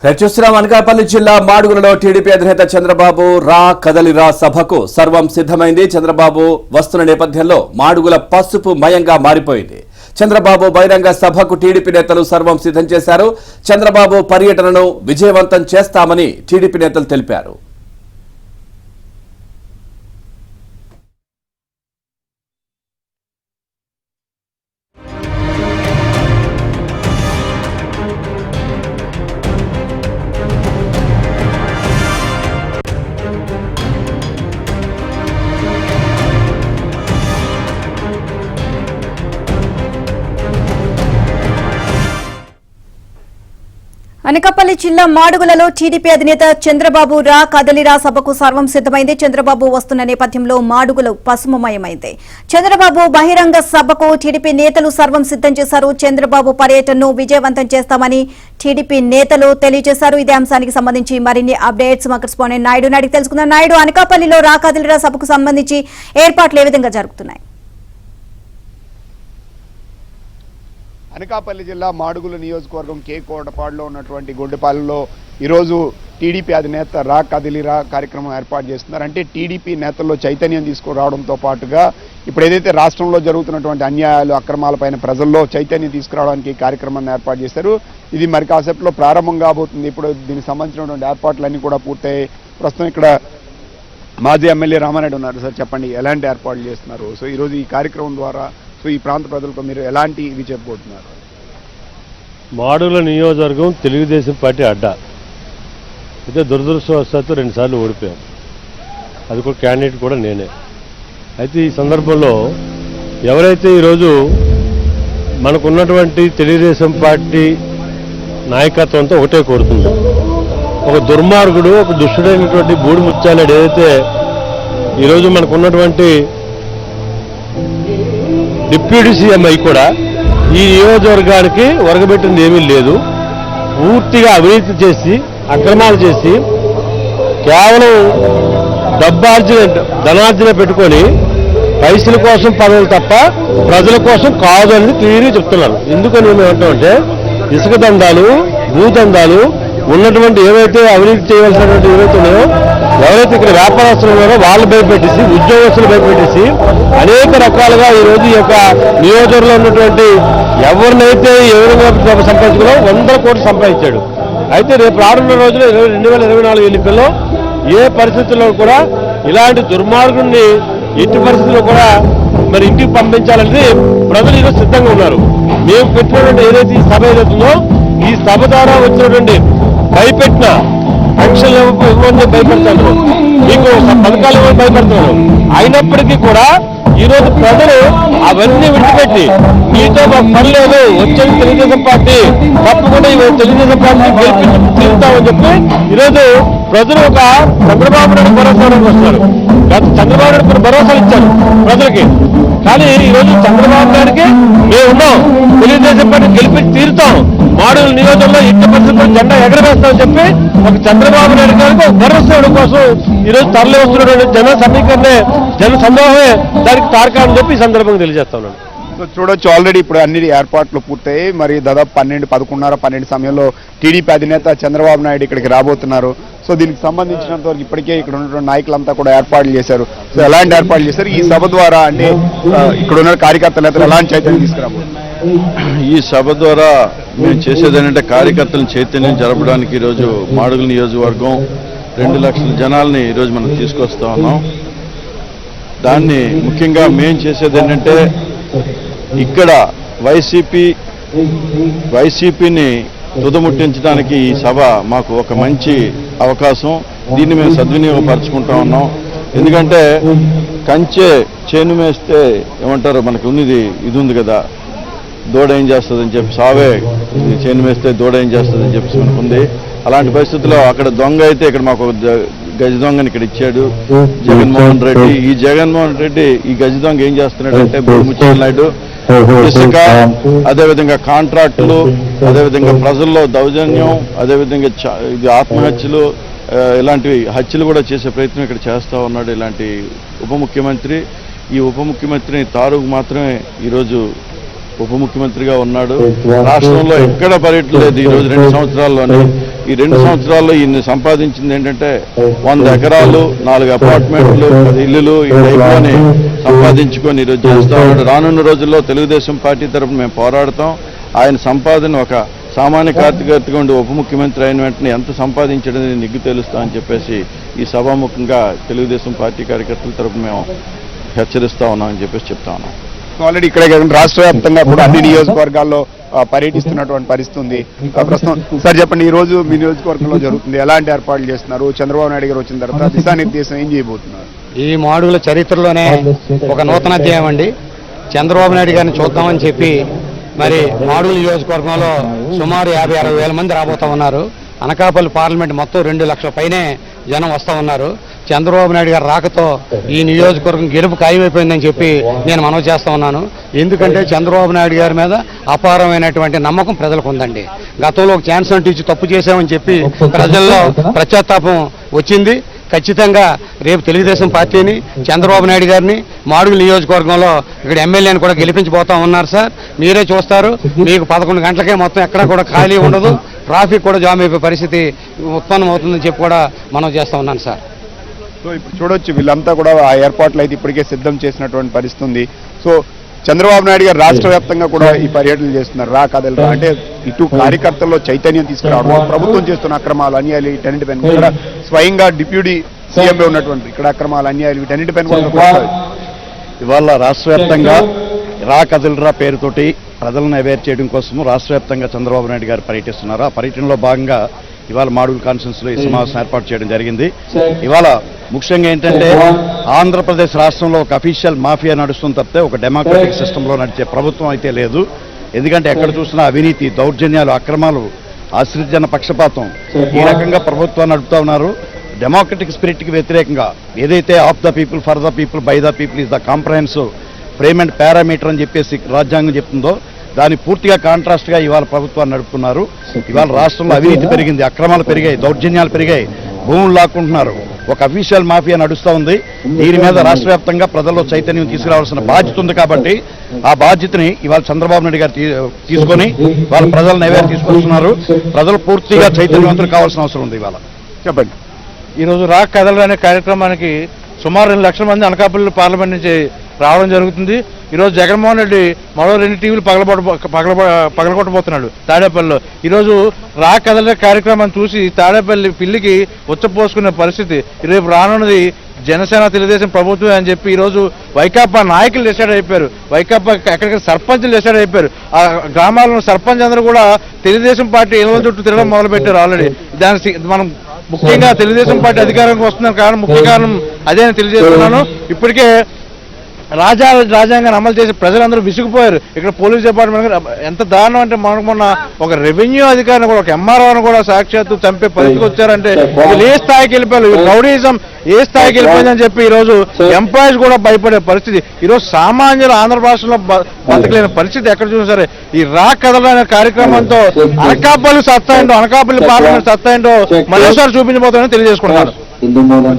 చూస్తున్నాం. అనకాపల్లి జిల్లా మాడుగులలో టీడీపీ అధినేత చంద్రబాబు రా కదలిరా సభకు సర్వం సిద్ధమైంది. చంద్రబాబు వస్తున్న నేపథ్యంలో మాడుగుల పసుపు మయంగా మారిపోయింది. చంద్రబాబు బహిరంగ సభకు టీడీపీ నేతలు సర్వం సిద్ధం చేశారు. చంద్రబాబు పర్యటనను విజయవంతం చేస్తామని టీడీపీ నేతలు తెలిపారు. అనకాపల్లి జిల్లా మాడుగులలో టీడీపీ అధినేత చంద్రబాబు రా కదలిరా సభకు సర్వం సిద్ధమైంది. చంద్రబాబు వస్తున్న నేపథ్యంలో మాడుగులు పసుమమయమైంది. చంద్రబాబు బహిరంగ సభకు టీడీపీ నేతలు సర్వం సిద్ధం చేశారు. చంద్రబాబు పర్యటనను విజయవంతం చేస్తామని టీడీపీ నేతలు తెలియజేశారు. ఇదే అంశానికి సంబంధించి మరిన్ని అప్డేట్స్ మా కరెస్పాండెంట్ నాయుడు అడిగి తెలుసుకుందాం. నాయుడు, అనకాపల్లిలో రా కదలిరా సభకు సంబంధించి ఏర్పాట్లు ఏ విధంగా జరుగుతున్నాయి? అనకాపల్లి జిల్లా మాడుగుల నియోజకవర్గం కే కోటపాడులో ఉన్నటువంటి గొడ్డపాలెంలో ఈరోజు టీడీపీ అధినేత రా కదిలిరా కార్యక్రమం ఏర్పాటు చేస్తున్నారు. అంటే టీడీపీ నేతల్లో చైతన్యం తీసుకురావడంతో పాటుగా ఇప్పుడు ఏదైతే రాష్ట్రంలో జరుగుతున్నటువంటి అన్యాయాలు అక్రమాలపైన ప్రజల్లో చైతన్యం తీసుకురావడానికి ఈ కార్యక్రమాన్ని ఏర్పాటు చేశారు. ఇది మరి కాసేపులో ప్రారంభం కాబోతుంది. ఇప్పుడు దీనికి సంబంధించినటువంటి ఏర్పాట్లన్నీ కూడా పూర్తయ్యాయి. ప్రస్తుతం ఇక్కడ మాజీ ఎమ్మెల్యే రామారెడ్డి ఉన్నారు. సార్ చెప్పండి, ఎలాంటి ఏర్పాట్లు చేస్తున్నారు? సో ఈరోజు ఈ కార్యక్రమం ద్వారా ఈ ప్రాంత ప్రజలకు మీరు ఎలాంటి ఇవి చెప్పబోతున్నారు? మాడుగుల నియోజకవర్గం తెలుగుదేశం పార్టీ అడ్డా అయితే దురదృష్టవశాత్తు 2 సార్లు ఓడిపోయాం. అది కూడా క్యాండిడేట్ కూడా నేనే. అయితే ఈ సందర్భంలో ఎవరైతే ఈరోజు మనకున్నటువంటి తెలుగుదేశం పార్టీ నాయకత్వంతో ఒకటే కోరుతుంది, ఒక దుర్మార్గుడు, ఒక దుష్టుడైనటువంటి బూడి ముత్యాలడు ఏదైతే ఈరోజు మనకున్నటువంటి డిప్యూటీ సీఎం అయి కూడా ఈ నియోజకవర్గానికి ఒరగబెట్టింది ఏమీ లేదు. పూర్తిగా అవినీతి చేసి అక్రమాలు చేసి కేవలం ధనార్జన పెట్టుకొని పైసల కోసం పదవులు తప్ప ప్రజల కోసం కాదు అనేది క్లియర్గా చెప్తున్నారు. ఎందుకని మేము ఏమంటామంటే ఇసుక దందాలు, భూదందాలు ఉన్నటువంటి ఏవైతే అవినీతి చేయవలసినటువంటి ఏవైతే ఉన్నాయో, ఎవరైతే ఇక్కడ వ్యాపారస్తులు ఉన్నారో వాళ్ళు భయపెట్టేసి, ఉద్యోగస్తులు భయపెట్టేసి అనేక రకాలుగా ఈరోజు ఈ యొక్క నియోజకవర్గంలో ఉన్నటువంటి ఎవరినైతే ఏ విధంగా సంపాదించుకున్నా 100 కోట్లు సంపాదించాడు. అయితే రేపు రానున్న రోజులు 2024 ఎన్నికల్లో ఏ పరిస్థితుల్లో కూడా ఇలాంటి దుర్మార్గుడిని ఎట్టి పరిస్థితుల్లో కూడా మరి ఇంటికి పంపించాలని ప్రజలు ఈరోజు సిద్ధంగా ఉన్నారు. మేము పెట్టినటువంటి ఏదైతే ఈ సభ ఏదైతుందో ఈ సభ ద్వారా వచ్చినటువంటి భయపెట్టిన పెన్షన్ ఇవ్వని భయపెడతాను, మీకు పథకాలు ఇవ్వని భయపెడతాను. అయినప్పటికీ కూడా ఈరోజు ప్రజలు అవన్నీ విడిచిపెట్టి మీతో మాకు పని లేదు, వచ్చేది తెలుగుదేశం పార్టీ, తప్పకుండా తెలుగుదేశం పార్టీ గెలిపించి తీరుతామని చెప్పి ఈరోజు ప్రజలు ఒక చంద్రబాబు నాయుడు భరోసాలకు వస్తున్నారు. గత చంద్రబాబు నాయుడు భరోసాలు ఇచ్చారు ప్రజలకి. కానీ ఈరోజు చంద్రబాబు నాయుడికి మేము ఉన్నాం, తెలుగుదేశం పార్టీ గెలిపించి తీరుతాం, మాడుగుల నియోజకవర్గంలో ఎట్టి పరిస్థితుల్లో జెండా ఎగరవేస్తామని చెప్పి ఒక చంద్రబాబు నాయుడు గారికి ఒక భరోసా కోసం ఈరోజు తరలి వస్తున్నటువంటి జన సమీకరణే, జన సందోహమే దానికి తారకాలని చెప్పి ఈ సందర్భంగా తెలియజేస్తా ఉన్నాను. సో చూడొచ్చు, ఆల్రెడీ ఇప్పుడు అన్ని ఏర్పాట్లు పూర్తయి మరి దాదాపు 11:30 సమయంలో టీడీపీ అధినేత చంద్రబాబు నాయుడు ఇక్కడికి రాబోతున్నారు. సో దీనికి సంబంధించినంత వరకు ఇప్పటికే ఇక్కడ ఉన్నటువంటి నాయకులంతా కూడా ఏర్పాట్లు చేశారు. సో ఎలాంటి ఏర్పాట్లు చేశారు ఈ సభ ద్వారా? అంటే ఇక్కడ ఉన్న కార్యకర్తల నేతలు ఎలాంటి చైతన్యం తీసుకురాబోతున్నారు? ఈ సభ ద్వారా మేము చేసేది ఏంటంటే కార్యకర్తలను చైతన్యం జరపడానికి ఈరోజు మాడుగుల నియోజకవర్గం 2 లక్షల జనాల్ని ఈరోజు మనం తీసుకొస్తా ఉన్నాం. దాన్ని ముఖ్యంగా మేము చేసేది ఏంటంటే ఇక్కడ వైసీపీని తుదముట్టించడానికి ఈ సభ మాకు ఒక మంచి అవకాశం. దీన్ని మేము సద్వినియోగపరచుకుంటా ఉన్నాం. ఎందుకంటే కంచె చేను వేస్తే ఏమంటారు, మనకు ఉన్నది ఇది ఉంది కదా, దూడ ఏం చేస్తుందని చెప్పి, సావే చేను వేస్తే దూడ ఏం చేస్తుందని చెప్పి మనకు ఉంది. అలాంటి పరిస్థితుల్లో అక్కడ దొంగ అయితే ఇక్కడ మాకు గజ దొంగని ఇక్కడ ఇచ్చాడు జగన్మోహన్ రెడ్డి. ఈ జగన్మోహన్ రెడ్డి ఈ గజ దొంగ ఏం చేస్తున్నాడంటే ముత్యాల నాయుడు ఇసుక, అదేవిధంగా కాంట్రాక్టులు, అదేవిధంగా ప్రజల్లో దౌర్జన్యం, అదేవిధంగా ఇది ఆత్మహత్యలు, ఇలాంటివి హత్యలు కూడా చేసే ప్రయత్నం ఇక్కడ చేస్తూ ఉన్నాడు ఇలాంటి ఉప ముఖ్యమంత్రి. ఈ ఉప ముఖ్యమంత్రిని తారుకు మాత్రమే ఈరోజు ఉప ముఖ్యమంత్రిగా ఉన్నాడు. రాష్ట్రంలో ఎక్కడ పర్యటలేదు ఈరోజు 2 సంవత్సరాల్లోనే. ఈ 2 సంవత్సరాల్లో ఈయన సంపాదించింది ఏంటంటే 100 ఎకరాలు, 4 అపార్ట్మెంట్లు, 10 ఇల్లులు ఈ టైప్లోనే సంపాదించుకొని ఈరోజు చేస్తా ఉన్నాడు. రానున్న రోజుల్లో తెలుగుదేశం పార్టీ తరఫున మేము పోరాడతాం. ఆయన సంపాదన ఒక సామాన్య కార్యకర్తగా ఉండి ఉప ముఖ్యమంత్రి అయిన వెంటనే ఎంత సంపాదించడని నిగ్గు తెలుస్తా అని చెప్పేసి ఈ సభాముఖంగా తెలుగుదేశం పార్టీ కార్యకర్తల తరఫున మేము హెచ్చరిస్తా ఉన్నామని చెప్పేసి చెప్తా ఉన్నాం. ఆల్రెడీ ఇక్కడే కాకుండా రాష్ట్ర వ్యాప్తంగా కూడా అన్ని నియోజకవర్గాల్లో పర్యటిస్తున్నటువంటి పరిస్థితి ఉంది. ప్రస్తుతం సార్ చెప్పండి, ఈ రోజు మీ నియోజకవర్గంలో జరుగుతుంది, ఎలాంటి ఏర్పాట్లు చేస్తున్నారు? చంద్రబాబు నాయుడు గారు వచ్చిన తర్వాత దిశానిర్దేశం ఏం చేయబోతున్నారు? ఈ మాడుగుల చరిత్రలోనే ఒక నూతన అధ్యాయం అండి. చంద్రబాబు నాయుడు గారిని చూద్దామని చెప్పి మరి మాడుగుల నియోజకవర్గంలో సుమారు 50-60 వేల మంది రాబోతా ఉన్నారు. అనకాపల్లి పార్లమెంట్ మొత్తం 2 లక్షల పైనే జనం వస్తూ ఉన్నారు. చంద్రబాబు నాయుడు గారి రాకతో ఈ నియోజకవర్గం గెలుపు ఖాయమైపోయిందని చెప్పి నేను మనవి చేస్తా ఉన్నాను. ఎందుకంటే చంద్రబాబు నాయుడు గారి మీద అపారమైనటువంటి నమ్మకం ప్రజలకు ఉందండి. గతంలో ఒక ఛాన్స్ అంటూ ఇచ్చి తప్పు చేశామని చెప్పి ప్రజల్లో పశ్చాత్తాపం వచ్చింది. ఖచ్చితంగా రేపు తెలుగుదేశం పార్టీని, చంద్రబాబు నాయుడు గారిని మాడుగుల నియోజకవర్గంలో ఇక్కడ ఎమ్మెల్యేని కూడా గెలిపించబోతా ఉన్నారు సార్. మీరే చూస్తారు, మీకు 11 గంటలకే మొత్తం ఎక్కడా కూడా ఖాళీ ఉండదు, ట్రాఫిక్ కూడా జామ్ అయిపోయే పరిస్థితి ఉత్పన్నం అవుతుందని చెప్పి కూడా మనం చేస్తూ ఉన్నాను సార్. సో ఇప్పుడు చూడొచ్చు, వీళ్ళంతా కూడా ఆ ఏర్పాట్లు అయితే ఇప్పటికే సిద్ధం చేసినటువంటి పరిస్థితి ఉంది. సో చంద్రబాబు నాయుడు గారు రాష్ట్ర వ్యాప్తంగా కూడా ఈ పర్యటనలు చేస్తున్నారు. రా కథలు అంటే ఇటు కార్యకర్తల్లో చైతన్యం తీసుకురావడం, ప్రభుత్వం చేస్తున్న అక్రమాలు, అన్యాయాలు వీటన్నిటిపైన కూడా స్వయంగా డిప్యూటీ సీఎంగా ఉన్నటువంటి ఇక్కడ అక్రమాలు, అన్యాయాలు వీటన్నిటిపైన కూడా ఇవాళ రాష్ట్ర వ్యాప్తంగా రా కథలరా పేరుతోటి ప్రజలను అవేర్ చేయడం కోసము రాష్ట్ర వ్యాప్తంగా చంద్రబాబు నాయుడు గారు పర్యటిస్తున్నారు. ఆ పర్యటనలో భాగంగా ఇవాళ మాడుగుల కాన్ఫరెన్స్లో ఈ సమావేశం ఏర్పాటు చేయడం జరిగింది. ఇవాళ ముఖ్యంగా ఏంటంటే ఆంధ్రప్రదేశ్ రాష్ట్రంలో ఒక అఫీషియల్ మాఫియా నడుస్తుంది తప్పితే ఒక డెమోక్రటిక్ సిస్టంలో నడిచే ప్రభుత్వం అయితే లేదు. ఎందుకంటే ఎక్కడ చూసినా అవినీతి, దౌర్జన్యాలు, అక్రమాలు, ఆశ్రితజన పక్షపాతం ఈ రకంగా ప్రభుత్వాన్ని నడుపుతా ఉన్నారు. డెమోక్రటిక్ స్పిరిట్కి వ్యతిరేకంగా ఏదైతే of the people, for the people, by the people is the comprehensive frame and parameter అని చెప్పేసి రాజ్యాంగం చెప్తుందో దాని పూర్తిగా కాంట్రాస్ట్గా ఇవాళ ప్రభుత్వాన్ని నడుపుతున్నారు. ఇవాళ రాష్ట్రంలో అవినీతి పెరిగింది, అక్రమాలు పెరిగాయి, దౌర్జన్యాలు పెరిగాయి, భూములు లాక్కుంటున్నారు. ఒక అఫీషియల్ మాఫియా నడుస్తూ ఉంది. దీని మీద రాష్ట్ర వ్యాప్తంగా ప్రజల్లో చైతన్యం తీసుకురావాల్సిన బాధ్యత ఉంది. కాబట్టి ఆ బాధ్యతని ఇవాళ చంద్రబాబు నాయుడు గారు తీసుకొని వాళ్ళ ప్రజలను అవేర్ తీసుకొస్తున్నారు. ప్రజలు పూర్తిగా చైతన్యవంతులు కావాల్సిన అవసరం ఉంది. ఇవాళ చెప్పండి, ఈరోజు రా కథలు అనే కార్యక్రమానికి సుమారు 2 లక్షల మంది అనకాపల్లి పార్లమెంట్ నుంచి రావడం జరుగుతుంది. ఈరోజు జగన్మోహన్ రెడ్డి మరో 2 టీవీలు పగలగొట్టబోతున్నాడు తాడేపల్లిలో. ఈరోజు రా కథల కార్యక్రమాన్ని చూసి తాడేపల్లి పిల్లికి ఉచ్చపోసుకునే పరిస్థితి. రేపు రానున్నది జనసేన తెలుగుదేశం ప్రభుత్వం అని చెప్పి ఈరోజు వైకాపా నాయకులు డిసైడ్ అయిపోయారు. వైకాపా ఎక్కడికి సర్పంచ్లు డిసైడ్ అయిపోయారు. ఆ గ్రామాల్లో సర్పంచ్ అందరూ కూడా తెలుగుదేశం పార్టీ ఇళ్ళ చుట్టూ తిరగడం మొదలుపెట్టారు ఆల్రెడీ. దానికి మనం ముఖ్యంగా తెలుగుదేశం పార్టీ అధికారంకి వస్తున్న కారణం, ముఖ్య కారణం అదే అని తెలియజేస్తున్నాను. ఇప్పటికే రాజ్యాంగాన్ని అమలు చేసి ప్రజలందరూ విసిగిపోయారు. ఇక్కడ పోలీస్ డిపార్ట్మెంట్ ఎంత దారుణం అంటే మనకు మొన్న ఒక రెవెన్యూ అధికారిని కూడా, ఒక ఎంఆర్ఓని కూడా సాక్షాత్తు చంపే పరిస్థితికి వచ్చారంటే వీళ్ళు ఏ స్థాయికి వెళ్ళిపోయారు, రౌడీజం ఏ స్థాయికి వెళ్ళిపోయిందని చెప్పి ఈరోజు ఎంప్లాయీస్ కూడా భయపడే పరిస్థితి. ఈరోజు సామాన్యులు ఆంధ్ర రాష్ట్రంలో బతకలేని పరిస్థితి ఎక్కడ చూసినా సరే ఈ రా కథలు అనే కార్యక్రమంతో అనకాపల్లి సత్తా ఏంటో, అనకాపల్లి పార్లమెంట్ సత్తా ఏంటో మరోసారి చూపించబోతామని తెలియజేసుకుంటున్నారు.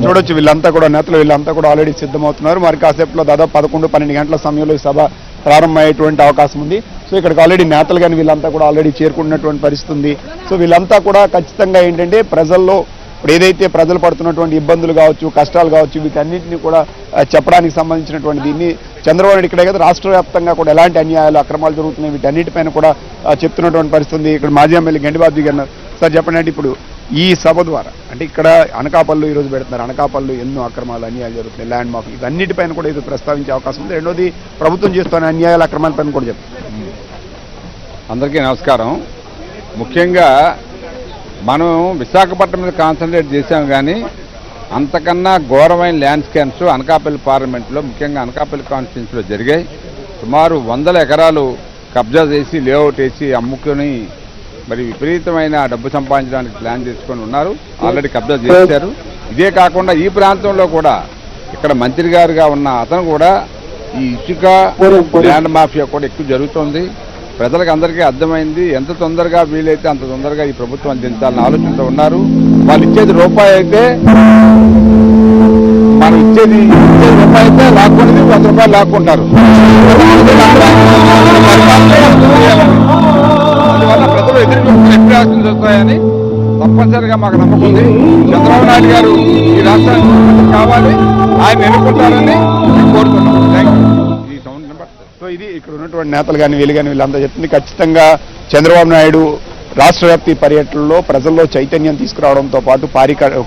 చూడొచ్చు, వీళ్ళంతా కూడా నేతలు వీళ్ళంతా కూడా ఆల్రెడీ సిద్ధమవుతున్నారు. మరి కాసేపులో దాదాపు 11-12 గంటల సమయంలో ఈ సభ ప్రారంభమయ్యేటువంటి అవకాశం ఉంది. సో ఇక్కడికి ఆల్రెడీ నేతలు కానీ వీళ్ళంతా కూడా ఆల్రెడీ చేరుకున్నటువంటి పరిస్థితి ఉంది. సో వీళ్ళంతా కూడా ఖచ్చితంగా ఏంటంటే ప్రజల్లో ఇప్పుడు ఏదైతే ప్రజలు పడుతున్నటువంటి ఇబ్బందులు కావచ్చు, కష్టాలు కావచ్చు, వీటన్నింటినీ కూడా చెప్పడానికి సంబంధించినటువంటి దీన్ని చంద్రబాబు నాయుడు ఇక్కడే కదా రాష్ట్ర వ్యాప్తంగా కూడా ఎలాంటి అన్యాయాలు, అక్రమాలు జరుగుతున్నాయి వీటన్నిటిపైన కూడా చెప్తున్నటువంటి పరిస్థితి ఉంది. ఇక్కడ మాజీ ఎమ్మెల్యే గండిబాబు గారు సార్ చెప్పండి, అంటే ఇప్పుడు ఈ సభ ద్వారా అంటే ఇక్కడ అనకాపల్లి ఈరోజు పెడుతున్నారు, అనకాపల్లి ఎన్నో అక్రమాలు, అన్యాయాలు జరుగుతున్నాయి, ల్యాండ్ మాఫింగ్ ఇవన్నిటిపైన కూడా ఇది ప్రస్తావించే అవకాశం ఉంది. రెండోది ప్రభుత్వం చేస్తున్న అన్యాయాల, అక్రమాలపైన కూడా చెప్తారు. అందరికీ నమస్కారం. ముఖ్యంగా మనం విశాఖపట్నం మీద కాన్సన్ట్రేట్ చేశాం, కానీ అంతకన్నా ఘోరమైన ల్యాండ్ స్కామ్స్ అనకాపల్లి పార్లమెంట్లో, ముఖ్యంగా అనకాపల్లి కాన్స్టిట్యున్సీలో జరిగాయి. సుమారు 100 ఎకరాలు కబ్జా చేసి, లేఅవుట్ వేసి అమ్ముకొని మరి విపరీతమైన డబ్బు సంపాదించడానికి ప్లాన్ చేసుకొని ఉన్నారు. ఆల్రెడీ కబ్జా చేశారు. ఇదే కాకుండా ఈ ప్రాంతంలో కూడా ఇక్కడ మంత్రి గారుగా ఉన్న అతను కూడా ఈ ఇసుక ల్యాండ్ మాఫియా కూడా ఎక్కువ జరుగుతుంది. ప్రజలకు అందరికీ అర్థమైంది. ఎంత తొందరగా వీలైతే అంత తొందరగా ఈ ప్రభుత్వం అందించాలని ఆలోచనతో ఉన్నారు. వాళ్ళు ఇచ్చేది రూపాయి అయితే, మనం ఇచ్చేది రూపాయి అయితే లాక్కునేది 100 రూపాయలు లాక్కుంటారు. అందువల్ల ప్రజలు ఎదురు చూపులు ఎప్పుడు యాక్షన్ వస్తాయని తప్పనిసరిగా మాకు నమ్మకం ఉంది. చంద్రబాబు నాయుడు గారు ఈ రాష్ట్రానికి ముఖ్యమంత్రి కావాలి, ఆయన ఎన్నుకుంటారని మేము కోరుతున్నాం. Thank you. ఈ సౌండ్ నెంబర్. సో ఇది ఇక్కడ ఉన్నటువంటి నేతలు కానీ వీళ్ళు కానీ వీళ్ళంతా చెప్తుంది. ఖచ్చితంగా చంద్రబాబు నాయుడు రాష్ట్ర వ్యాప్తి పర్యటనలో ప్రజల్లో చైతన్యం తీసుకురావడంతో పాటు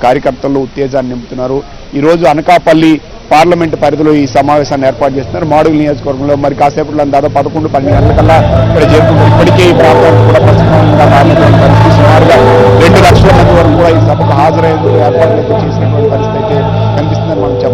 కార్యకర్తల్లో ఉత్తేజాన్ని నింపుతున్నారు. ఈరోజు అనకాపల్లి పార్లమెంటు పరిధిలో ఈ సమావేశాన్ని ఏర్పాటు చేస్తున్నారు. మాడుగుల నియోజకవర్గంలో మరి కాసేపట్లో దాదాపు 11-12 గంటలకల్లా ఇక్కడ చేరుకుంటారు. ఇప్పటికే ఈ ప్రాంతానికి కూడా ప్రస్తుతంగా మారినటువంటి పరిస్థితి. సుమారుగా 2 లక్షల మంది వరకు కూడా ఈ సభకు హాజరయ్యేందుకు ఏర్పాట్లు చేసినటువంటి పరిస్థితి అయితే కనిపిస్తుందని మనం చెప్పాలి.